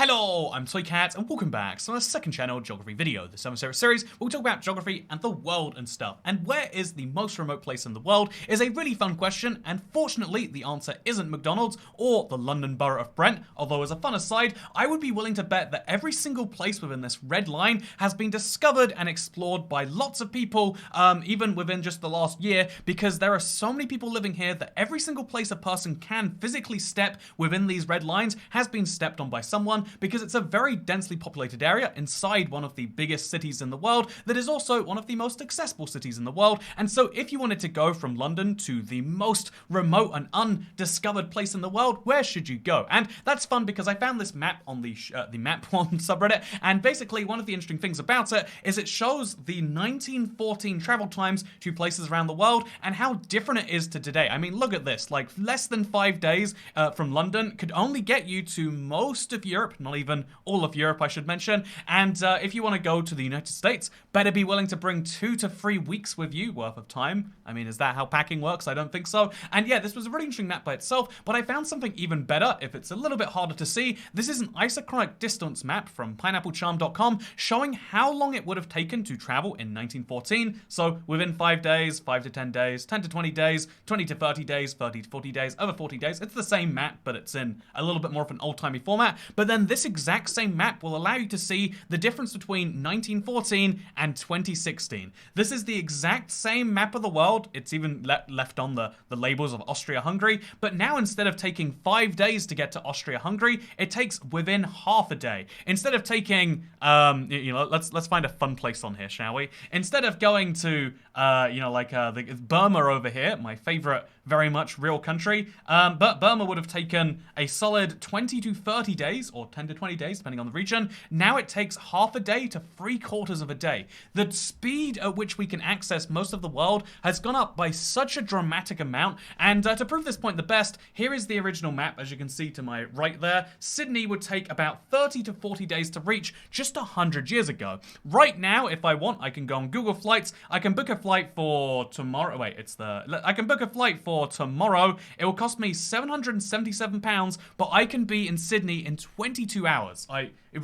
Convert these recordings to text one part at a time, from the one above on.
Hello, I'm ToyCat, and welcome back to our second channel geography video. This summer series, we'll talk about geography and the world and stuff. And where is the most remote place in the world is a really fun question, and fortunately, the answer isn't McDonald's or the London borough of Brent, although as a fun aside, I would be willing to bet that every single place within this red line has been discovered and explored by lots of people, even within just the last year, because there are so many people living here that every single place a person can physically step within these red lines has been stepped on by someone, because it's a very densely populated area inside one of the biggest cities in the world that is also one of the most accessible cities in the world. And so if you wanted to go from London to the most remote and undiscovered place in the world, where should you go? And that's fun because I found this map on the map one subreddit, and basically one of the interesting things about it is it shows the 1914 travel times to places around the world and how different it is to today. I mean, look at this, like less than 5 days from London could only get you to most of Europe, not even all of Europe, I should mention. And if you want to go to the United States, better be willing to bring 2 to 3 weeks with you worth of time. I mean, is that how packing works? I don't think so. And yeah, this was a really interesting map by itself, but I found something even better if it's a little bit harder to see. This is an Isochronic Distance Map from pineapplecharm.com showing how long it would have taken to travel in 1914. So within 5 days, 5 to 10 days, 10 to 20 days, 20 to 30 days, 30 to 40 days, over 40 days. It's the same map, but it's in a little bit more of an old-timey format. But then this exact same map will allow you to see the difference between 1914 and 2016. This is the exact same map of the world. It's even left on the labels of Austria-Hungary, but now instead of taking 5 days to get to Austria-Hungary, it takes within half a day. Instead of taking, let's find a fun place on here, shall we? Instead of going to, the Burma over here, my favorite, very much real country, but Burma would have taken a solid 20 to 30 days, or 10 to 20 days, depending on the region. Now it takes half a day to 3/4 of a day. The speed at which we can access most of the world has gone up by such a dramatic amount, and to prove this point the best, here is the original map, as you can see to my right there. Sydney would take about 30 to 40 days to reach just 100 years ago. Right now, if I want, I can go on Google Flights. I can book a flight for tomorrow. I can book a flight for tomorrow. It will cost me £777, but I can be in Sydney in 22 hours.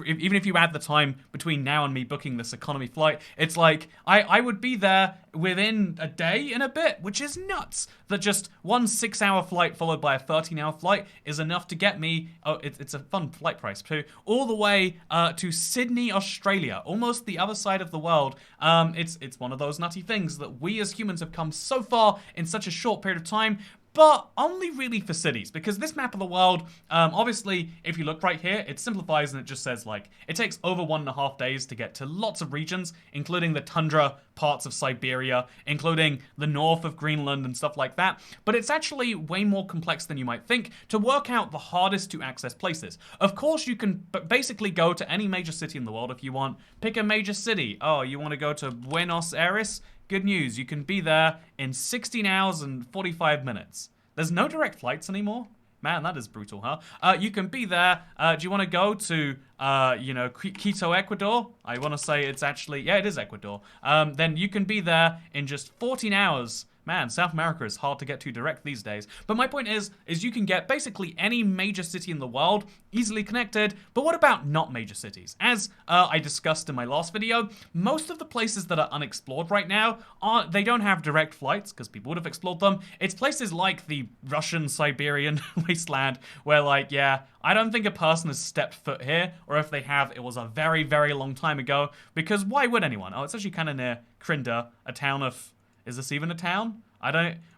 Even if you add the time between now and me booking this economy flight, it's like I would be there within a day and a bit, which is nuts. That just one 6-hour flight followed by a 13-hour flight is enough to get me, it's a fun flight price too, all the way to Sydney, Australia, almost the other side of the world. It's one of those nutty things that we as humans have come so far in such a short period of time, but only really for cities, because this map of the world, obviously, if you look right here, it simplifies and it just says, like, it takes over 1.5 days to get to lots of regions, including the tundra parts of Siberia, including the north of Greenland and stuff like that. But it's actually way more complex than you might think to work out the hardest to access places. Of course, you can basically go to any major city in the world if you want. Pick a major city. Oh, you want to go to Buenos Aires? Good news, you can be there in 16 hours and 45 minutes. There's no direct flights anymore. Man, that is brutal, huh? You can be there. Do you want to go to, Quito, Ecuador? I want to say it's actually, yeah, it is Ecuador. Then you can be there in just 14 hours. Man, South America is hard to get to direct these days. But my point is you can get basically any major city in the world easily connected. But what about not major cities? As I discussed in my last video, most of the places that are unexplored right now, they don't have direct flights because people would have explored them. It's places like the Russian Siberian wasteland where, like, yeah, I don't think a person has stepped foot here, or if they have, it was a very, very long time ago, because why would anyone? Oh, it's actually kind of near Krinda, a town of... Is this even a town?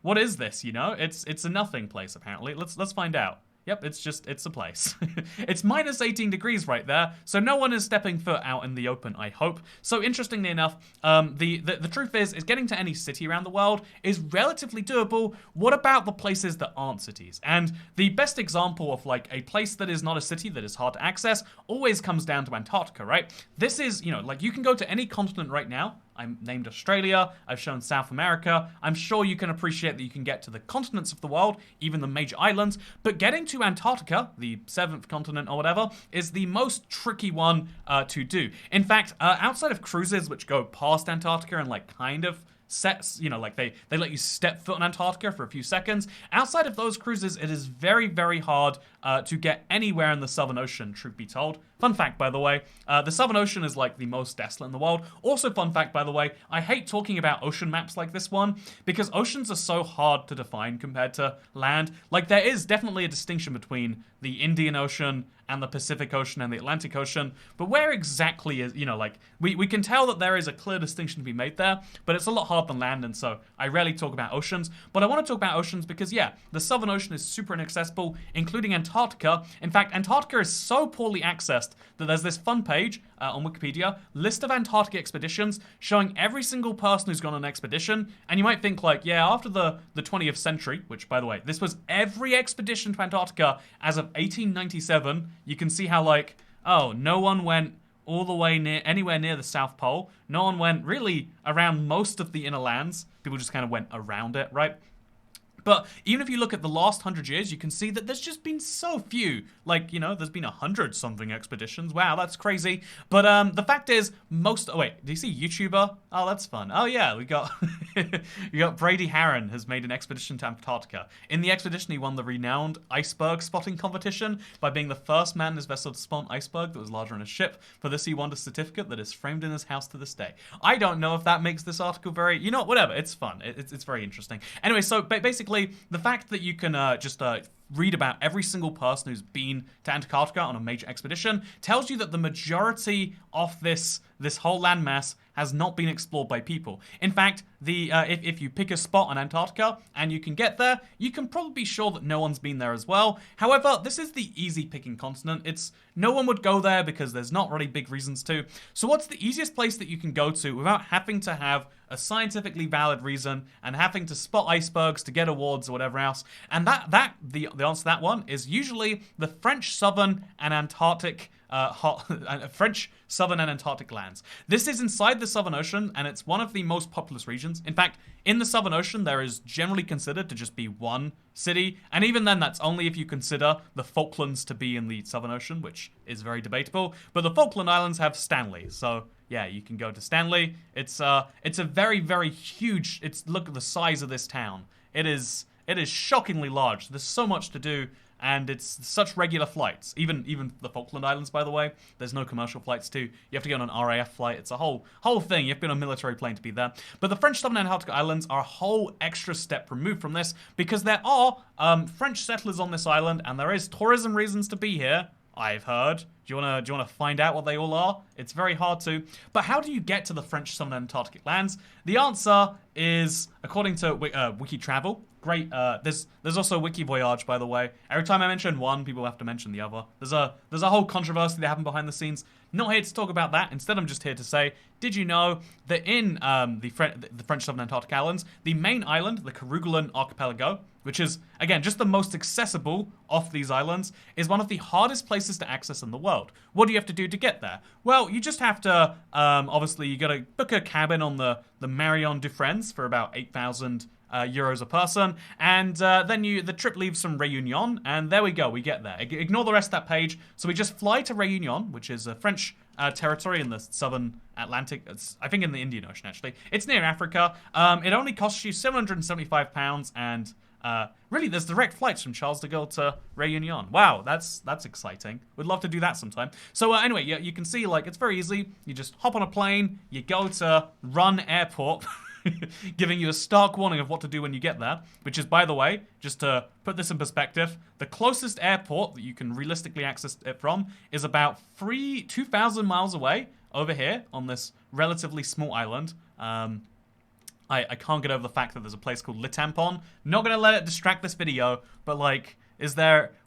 What is this, you know? It's a nothing place, apparently. Let's find out. Yep, it's a place. It's minus 18 degrees right there, so no one is stepping foot out in the open, I hope. So interestingly enough, the truth is getting to any city around the world is relatively doable. What about the places that aren't cities? And the best example of, like, a place that is not a city that is hard to access always comes down to Antarctica, right? This is, like, you can go to any continent right now. I named Australia, I've shown South America. I'm sure you can appreciate that you can get to the continents of the world, even the major islands, but getting to Antarctica, the 7th continent or whatever, is the most tricky one to do. In fact, outside of cruises which go past Antarctica and, like, kind of sets, you know, like they let you step foot in Antarctica for a few seconds. Outside of those cruises, it is very, very hard to get anywhere in the Southern Ocean, truth be told. Fun fact, by the way, the Southern Ocean is like the most desolate in the world. Also, fun fact, by the way, I hate talking about ocean maps like this one because oceans are so hard to define compared to land. Like, there is definitely a distinction between the Indian Ocean and the Pacific Ocean and the Atlantic Ocean, but where exactly is, you know, like, we can tell that there is a clear distinction to be made there, but it's a lot harder than land, and so I rarely talk about oceans. But I want to talk about oceans because, yeah, the Southern Ocean is super inaccessible, including Antarctica. In fact, Antarctica is so poorly accessed that there's this fun page on Wikipedia, list of Antarctic expeditions, showing every single person who's gone on an expedition, and you might think, like, yeah, after the 20th century, which, by the way, this was every expedition to Antarctica as of 1897, you can see how, like, oh, no one went all the way anywhere near the South Pole. No one went really around most of the inner lands. People just kind of went around it, right? But even if you look at the last 100 years, you can see that there's just been so few. Like, you know, there's been 100-something expeditions. Wow, that's crazy. But the fact is, oh wait, do you see YouTuber? Oh, that's fun. Oh yeah, we got we got Brady Harron has made an expedition to Antarctica. In the expedition, he won the renowned iceberg spotting competition by being the first man in his vessel to spot an iceberg that was larger than a ship. For this, he won a certificate that is framed in his house to this day. I don't know if that makes this article very, you know, whatever. It's fun. It's very interesting. Anyway, so basically, the fact that you can just read about every single person who's been to Antarctica on a major expedition tells you that the majority of this whole landmass has not been explored by people. In fact, if you pick a spot on Antarctica and you can get there, you can probably be sure that no one's been there as well. However, this is the easy picking continent. No one would go there because there's not really big reasons to. So what's the easiest place that you can go to without having to have a scientifically valid reason and having to spot icebergs to get awards or whatever else? And the answer to that one is usually the French Southern and Antarctic French Southern and Antarctic lands. This is inside the Southern Ocean, and it's one of the most populous regions. In fact, in the Southern Ocean, there is generally considered to just be one city, and even then, that's only if you consider the Falklands to be in the Southern Ocean, which is very debatable. But the Falkland Islands have Stanley, so yeah, you can go to Stanley. It's a very, very huge. Look at the size of this town. It is shockingly large. There's so much to do. And it's such regular flights. Even the Falkland Islands, by the way, there's no commercial flights too. You have to get on an RAF flight. It's a whole thing. You have to be on a military plane to be there. But the French Southern Antarctic Islands are a whole extra step removed from this because there are French settlers on this island, and there is tourism reasons to be here, I've heard. Do you wanna find out what they all are? It's very hard to. But how do you get to the French Southern Antarctic lands? The answer is, according to Wiki Travel. Great. There's also Wiki Voyage, by the way. Every time I mention one, people have to mention the other. There's a whole controversy that happened behind the scenes. Not here to talk about that. Instead, I'm just here to say, did you know that in the French Southern Antarctic Islands, the main island, the Kerguelen Archipelago, which is, again, just the most accessible of these islands, is one of the hardest places to access in the world. What do you have to do to get there? Well, you just have to, obviously, you gotta book a cabin on the Marion du France for about 8,000 euros a person, and then the trip leaves from Réunion, and there we go, we get there. Ignore the rest of that page. So we just fly to Réunion, which is a French territory in the southern Atlantic. It's, I think, in the Indian Ocean, actually. It's near Africa. It only costs you £775, and really, there's direct flights from Charles de Gaulle to Réunion. Wow, that's exciting. We'd love to do that sometime. So anyway, you can see, like, it's very easy. You just hop on a plane, you go to Run Airport, giving you a stark warning of what to do when you get there, which is, by the way, just to put this in perspective, the closest airport that you can realistically access it from is about 2,000 miles away over here on this relatively small island. I can't get over the fact that there's a place called Le Tampon. Not gonna let it distract this video, but like,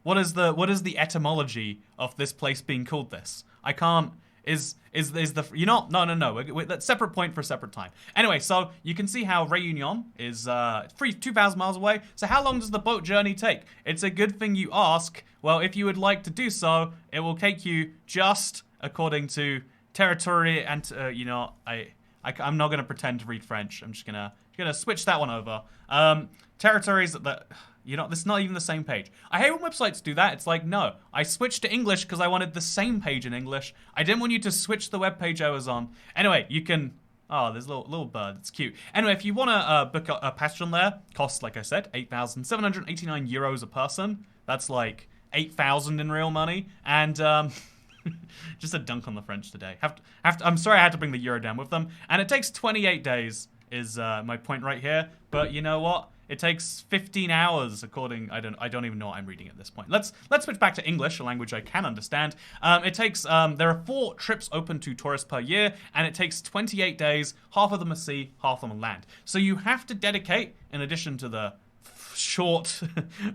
what is the etymology of this place being called this? I can't. Is the, you know, no. That's separate point for a separate time. Anyway, so you can see how Réunion is 2,000 miles away. So how long does the boat journey take? It's a good thing you ask. Well, if you would like to do so, it will take you just according to territory and you know, I'm not gonna pretend to read French. I'm just gonna switch that one over. Territories that. You know, this is not even the same page. I hate when websites do that. It's like, no, I switched to English because I wanted the same page in English. I didn't want you to switch the web page I was on. Anyway, you can... Oh, there's a little bird. It's cute. Anyway, if you want to book a passage on there, costs, like I said, 8,789 euros a person. That's like 8,000 in real money. And just a dunk on the French today. I'm sorry I had to bring the euro down with them. And it takes 28 days is my point right here. But you know what? It takes 15 hours according... I don't even know what I'm reading at this point. Let's switch back to English, a language I can understand. It takes... there are 4 trips open to tourists per year, and it takes 28 days. Half of them are sea, half of them are land. So you have to dedicate, in addition to the short,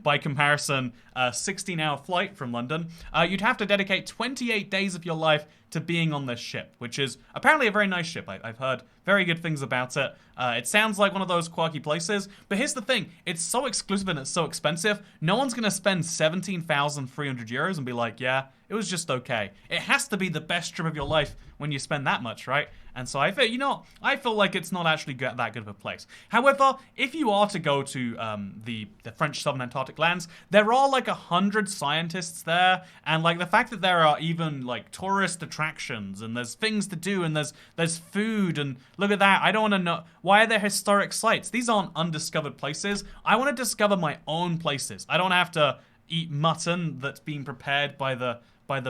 by comparison, 16-hour flight from London, you'd have to dedicate 28 days of your life to being on this ship, which is apparently a very nice ship. I've heard very good things about it. It sounds like one of those quirky places, but here's the thing. It's so exclusive and it's so expensive, no one's going to spend 17,300 euros and be like, yeah, it was just okay. It has to be the best trip of your life when you spend that much, right? And so I feel like it's not actually that good of a place. However, if you are to go to the French southern Antarctic lands, there are like 100 scientists there, and like the fact that there are even like tourist attractions and there's things to do and there's food, and look at that. I don't want to know, why are there historic sites? These aren't undiscovered places. I want to discover my own places. I don't have to eat mutton that's being prepared by the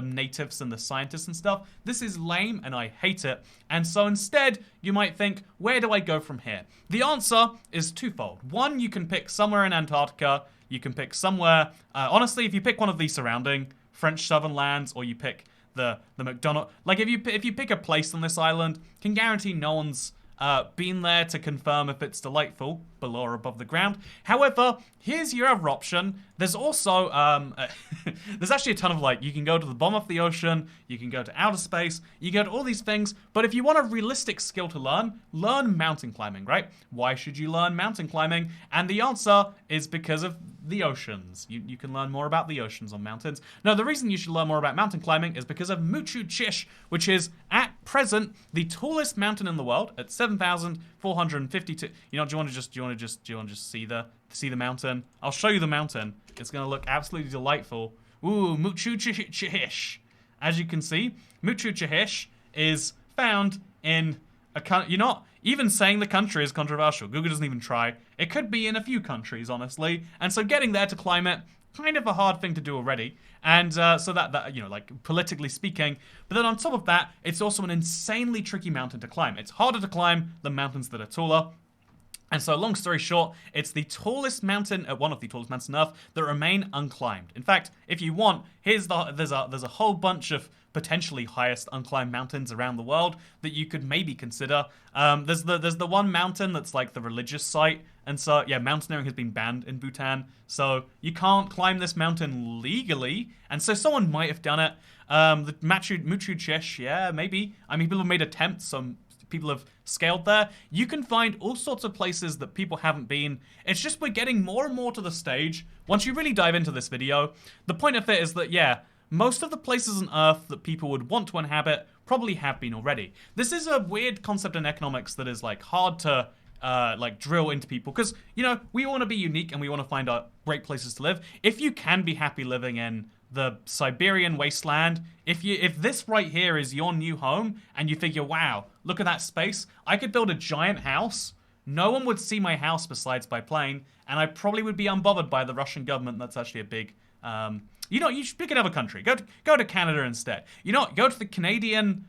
natives and the scientists and stuff. This is lame and I hate it. And so instead, you might think, where do I go from here? The answer is twofold. One, you can pick somewhere in Antarctica. You can pick somewhere, honestly, if you pick one of these surrounding French southern lands, or you pick the McDonald, like if you pick a place on this island, can guarantee no one's been there to confirm if it's delightful, below or above the ground. However, here's your other option. There's also, there's actually a ton of, like, you can go to the bottom of the ocean, you can go to outer space, you go to all these things, but if you want a realistic skill to learn mountain climbing, right? Why should you learn mountain climbing? And the answer is because of the oceans. You can learn more about the oceans on mountains. No, the reason you should learn more about mountain climbing is because of Muchu, which is, at present, the tallest mountain in the world at 7,452. You know, do you want to just see the mountain? I'll show you the mountain. It's gonna look absolutely delightful. Ooh, Muchu. As you can see, Muchu is found in a country. You're not even saying the country is controversial. Google doesn't even try. It could be in a few countries, honestly. And so getting there to climb it, kind of a hard thing to do already. And so that, you know, like, politically speaking. But then on top of that, it's also an insanely tricky mountain to climb. It's harder to climb than mountains that are taller. And so, long story short, it's the tallest mountain, one of the tallest mountains on Earth, that remain unclimbed. In fact, if you want, there's a whole bunch of potentially highest unclimbed mountains around the world that you could maybe consider. There's the one mountain that's like the religious site, and so yeah, mountaineering has been banned in Bhutan, so you can't climb this mountain legally, and so someone might have done it. The Muchu, yeah, maybe. I mean, people have made attempts. Some people have scaled there. You can find all sorts of places that people haven't been. It's just we're getting more and more to the stage. Once you really dive into this video, the point of it is that, yeah, most of the places on Earth that people would want to inhabit probably have been already. This is a weird concept in economics that is, like, hard to like, drill into people, because, you know, we want to be unique and we want to find out great places to live. If you can be happy living in the Siberian wasteland, if this right here is your new home and you figure, wow, look at that space, I could build a giant house, no one would see my house besides by plane, and I probably would be unbothered by the Russian government. That's actually a big, you know, you should pick another country. Go to Canada instead. You know, go to the Canadian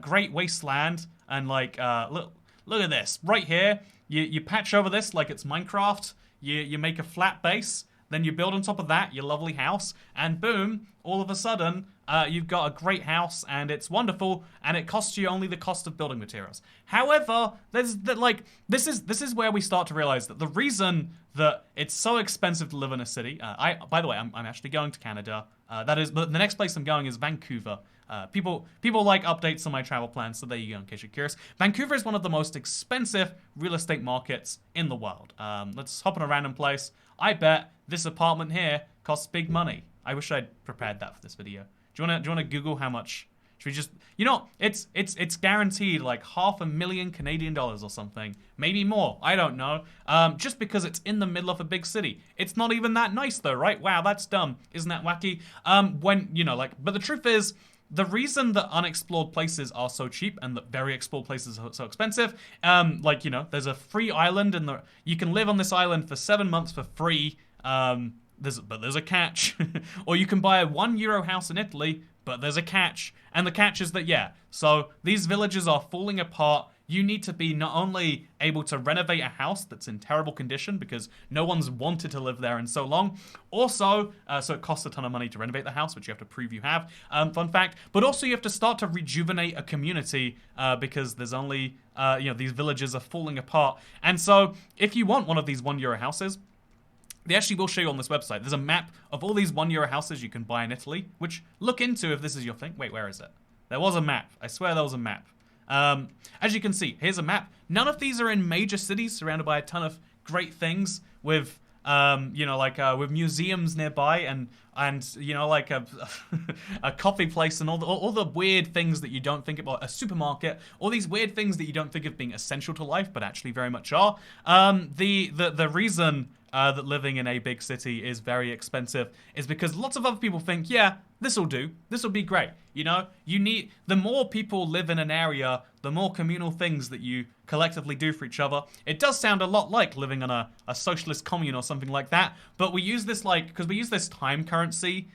Great Wasteland and, like, look at this right here. You patch over this like it's Minecraft. You make a flat base. Then you build on top of that your lovely house, and boom, all of a sudden, you've got a great house, and it's wonderful, and it costs you only the cost of building materials. However, this is where we start to realize that the reason that it's so expensive to live in a city. By the way, I'm actually going to Canada. That is, but the next place I'm going is Vancouver. People like updates on my travel plans, so there you go in case you're curious. Vancouver is one of the most expensive real estate markets in the world. Let's hop on a random place. I bet this apartment here costs big money. I wish I'd prepared that for this video. Do you wanna Google how much? Should we just, you know, it's guaranteed like $500,000 Canadian dollars or something, maybe more. I don't know. Just because it's in the middle of a big city. It's not even that nice though, right? Wow, that's dumb. Isn't that wacky? When, you know, like, but the truth is, the reason that unexplored places are so cheap and that very explored places are so expensive, like, you know, there's a free island and you can live on this island for 7 months for free. But there's a catch. Or you can buy a €1 house in Italy, but there's a catch. And the catch is that, yeah, so these villages are falling apart. You need to be not only able to renovate a house that's in terrible condition because no one's wanted to live there in so long. Also, so it costs a ton of money to renovate the house, which you have to prove you have. Fun fact. But also you have to start to rejuvenate a community because there's only, you know, these villages are falling apart. And so if you want one of these €1 houses, they actually will show you on this website. There's a map of all these €1 houses you can buy in Italy, which look into if this is your thing. Wait, where is it? There was a map. I swear there was a map. As you can see, here's a map. None of these are in major cities surrounded by a ton of great things with, you know, like with museums nearby and you know, like a coffee place and all the weird things that you don't think about, a supermarket, all these weird things that you don't think of being essential to life, but actually very much are. The reason that living in a big city is very expensive is because lots of other people think, yeah, this'll do. This'll be great. You know, the more people live in an area, the more communal things that you collectively do for each other. It does sound a lot like living on a socialist commune or something like that, but we use this because we use this time currency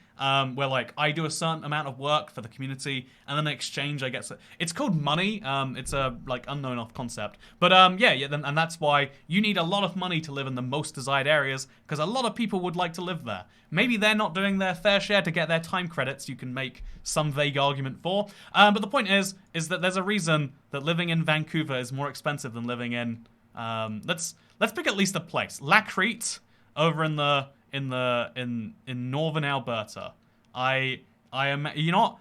where like I do a certain amount of work for the community and then in exchange I get it's called money. It's a like unknown off concept, but and that's why you need a lot of money to live in the most desired areas because a lot of people would like to live there. Maybe they're not doing their fair share to get their time credits. You can make some vague argument for, but the point is that there's a reason that living in Vancouver is more expensive than living in let's pick at least a place, Lacrete over in northern Alberta. I am, you know,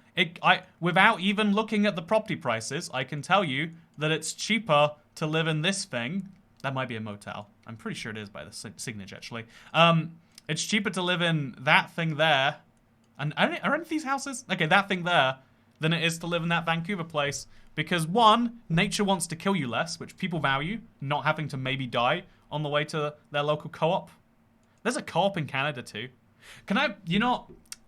without even looking at the property prices, I can tell you that it's cheaper to live in this thing. That might be a motel. I'm pretty sure it is by the signage, actually. It's cheaper to live in that thing there. And are any of these houses? Okay, that thing there, than it is to live in that Vancouver place. Because one, nature wants to kill you less, which people value, not having to maybe die on the way to their local co-op. There's a co-op in Canada too. Can I, you know,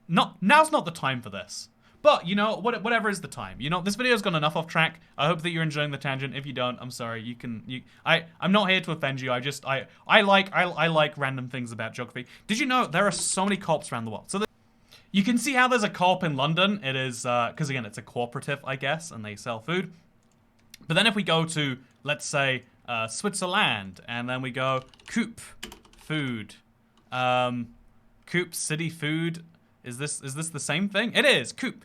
now's not the time for this. But, you know, whatever is the time. You know, this video's gone enough off track. I hope that you're enjoying the tangent. If you don't, I'm sorry. I'm not here to offend you. I like random things about geography. Did you know there are so many co-ops around the world? So you can see how there's a co-op in London. It is, because again, it's a cooperative, I guess, and they sell food. But then if we go to, let's say, Switzerland, and then we go Coop food. Coop city food. Is this the same thing? It is Coop.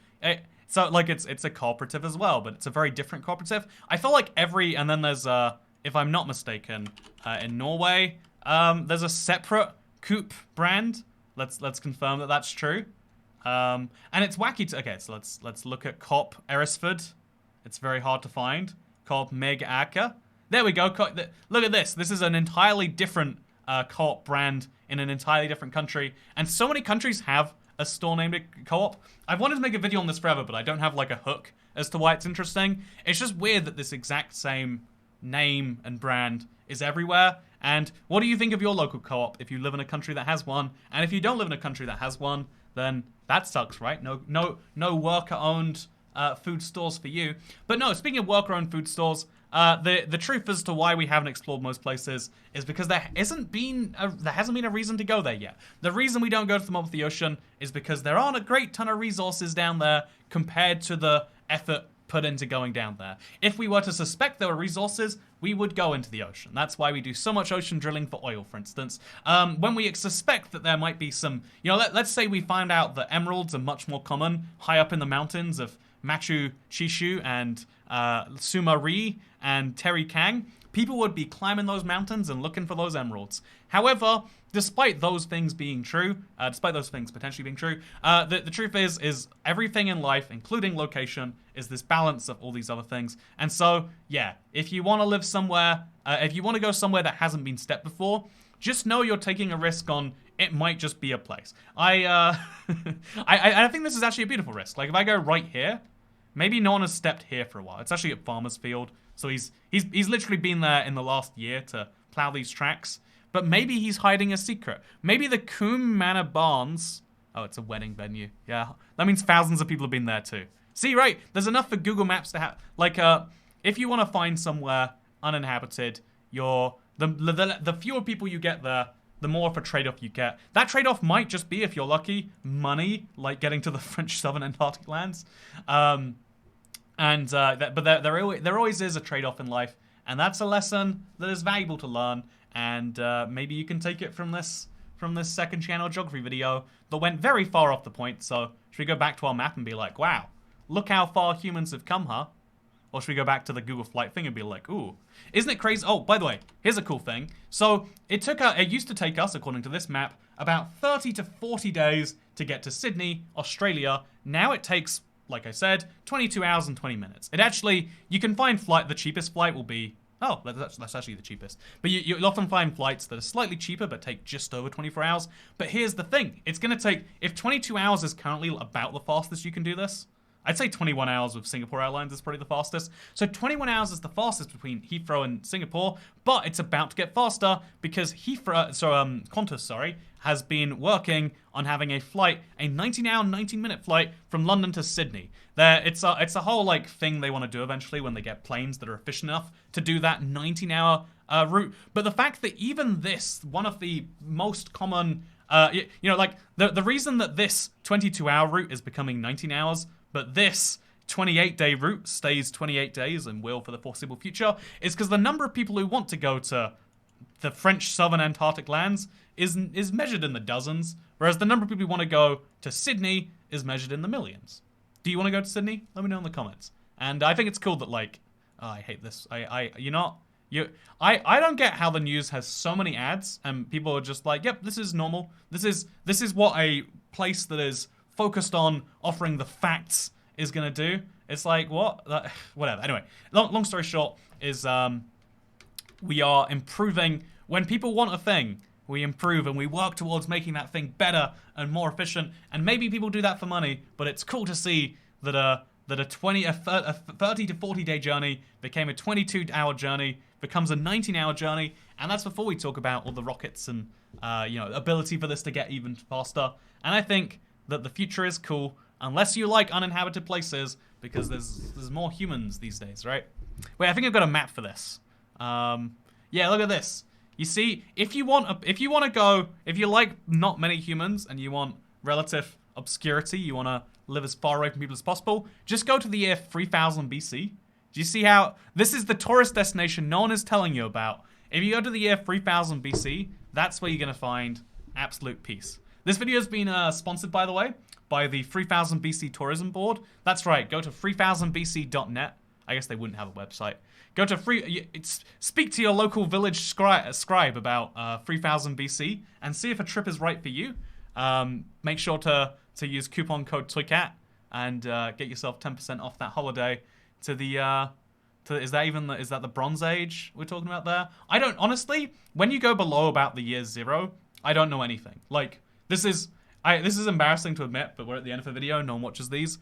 So like it's a cooperative as well, but it's a very different cooperative. I feel like and then there's if I'm not mistaken, in Norway, there's a separate Coop brand. Let's confirm that that's true. And it's wacky. Okay, so let's look at Coop Eresford. It's very hard to find. Coop Meg Aker. There we go. Look at this. This is an entirely different co-op brand in an entirely different country, and so many countries have a store named Co-op. I've wanted to make a video on this forever, but I don't have like a hook as to why it's interesting. It's just weird that this exact same name and brand is everywhere. And what do you think of your local co-op if you live in a country that has one? And if you don't live in a country that has one, then that sucks, right? No worker-owned food stores for you. But no, speaking of worker-owned food stores, the truth as to why we haven't explored most places is because there hasn't been a reason to go there yet. The reason we don't go to the bottom of the ocean is because there aren't a great ton of resources down there compared to the effort put into going down there. If we were to suspect there were resources, we would go into the ocean. That's why we do so much ocean drilling for oil, for instance. When we suspect that there might be some, you know, let's say we find out that emeralds are much more common high up in the mountains of Machu Picchu and Sumari and Terry Kang, people would be climbing those mountains and looking for those emeralds. However, despite those things being true, despite those things potentially being true, the truth is everything in life, including location, is this balance of all these other things. And so, yeah, if you want to live somewhere, if you want to go somewhere that hasn't been stepped before, just know you're taking a risk on it might just be a place. I think this is actually a beautiful risk. Like if I go right here, maybe no one has stepped here for a while. It's actually at Farmer's Field. So he's literally been there in the last year to plow these tracks. But maybe he's hiding a secret. Maybe the Coombe Manor Barns. Oh, it's a wedding venue. Yeah, that means thousands of people have been there too. See, right? There's enough for Google Maps to have, like, if you want to find somewhere uninhabited, the fewer people you get there, the more of a trade-off you get. That trade-off might just be, if you're lucky, money, like getting to the French southern Antarctic lands. But there always is a trade-off in life, and that's a lesson that is valuable to learn. And maybe you can take it from this second channel geography video that went very far off the point. So should we go back to our map and be like, wow, look how far humans have come, huh? Or should we go back to the Google Flight thing and be like, ooh, isn't it crazy? Oh, by the way, here's a cool thing. So it used to take us, according to this map, about 30 to 40 days to get to Sydney, Australia. Now it takes, like I said, 22 hours and 20 minutes. It actually, you can find the cheapest flight will be, oh, that's actually the cheapest. But you'll often find flights that are slightly cheaper but take just over 24 hours. But here's the thing. It's going to take, if 22 hours is currently about the fastest you can do this, I'd say 21 hours with Singapore Airlines is probably the fastest. So 21 hours is the fastest between Heathrow and Singapore, but it's about to get faster because Qantas, has been working on having a flight, a 19-hour, 19-minute flight from London to Sydney. It's a whole like thing they want to do eventually when they get planes that are efficient enough to do that 19-hour route. But the fact that even this, one of the most common, like the reason that this 22-hour route is becoming 19 hours, but this 28-day route stays 28 days and will for the foreseeable future, is because the number of people who want to go to the French southern Antarctic lands is measured in the dozens, whereas the number of people who want to go to Sydney is measured in the millions. Do you want to go to Sydney? Let me know in the comments. And I think it's cool that, like, oh, I hate this. I don't get how the news has so many ads and people are just like, yep, this is normal. This is what a place that is focused on offering the facts is gonna do. It's like, what? Whatever. Anyway, long story short is we are improving. When people want a thing, we improve and we work towards making that thing better and more efficient. And maybe people do that for money, but it's cool to see that a 30 to 40 day journey became a 22-hour journey, becomes a 19-hour journey, and that's before we talk about all the rockets and ability for this to get even faster. And I think that the future is cool, unless you like uninhabited places, because there's more humans these days, right? Wait, I think I've got a map for this. Yeah, look at this. You see, if you like not many humans and you want relative obscurity, you want to live as far away from people as possible, just go to the year 3000 BC. Do you see how this is the tourist destination no one is telling you about? If you go to the year 3000 BC, that's where you're going to find absolute peace. This video has been sponsored, by the way, by the 3000 BC Tourism Board. That's right, go to 3000bc.net. I guess they wouldn't have a website. Go to speak to your local village scribe about 3000 BC and see if a trip is right for you. Make sure to use coupon code TOYCAT and get yourself 10% off that holiday to the is that the Bronze Age we're talking about there? I don't honestly. When you go below about the year 0, I don't know anything. Like this is embarrassing to admit, but we're at the end of the video. No one watches these.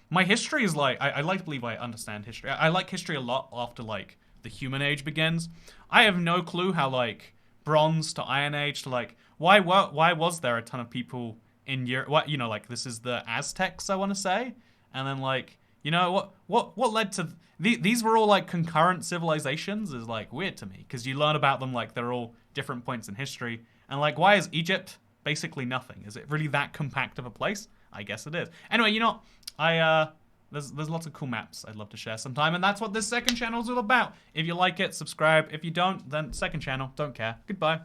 My history is like, I like to believe I understand history. I like history a lot after, like, the human age begins. I have no clue how, like, Bronze to Iron Age to, like, why was there a ton of people in Europe? What, like, this is the Aztecs, I want to say? And then, like, what led to... These were all, like, concurrent civilizations is, like, weird to me. Because you learn about them, like, they're all different points in history. And, like, why is Egypt basically nothing? Is it really that compact of a place? I guess it is. Anyway, there's lots of cool maps I'd love to share sometime, and that's what this second channel is all about. If you like it, subscribe. If you don't, then second channel, don't care. Goodbye.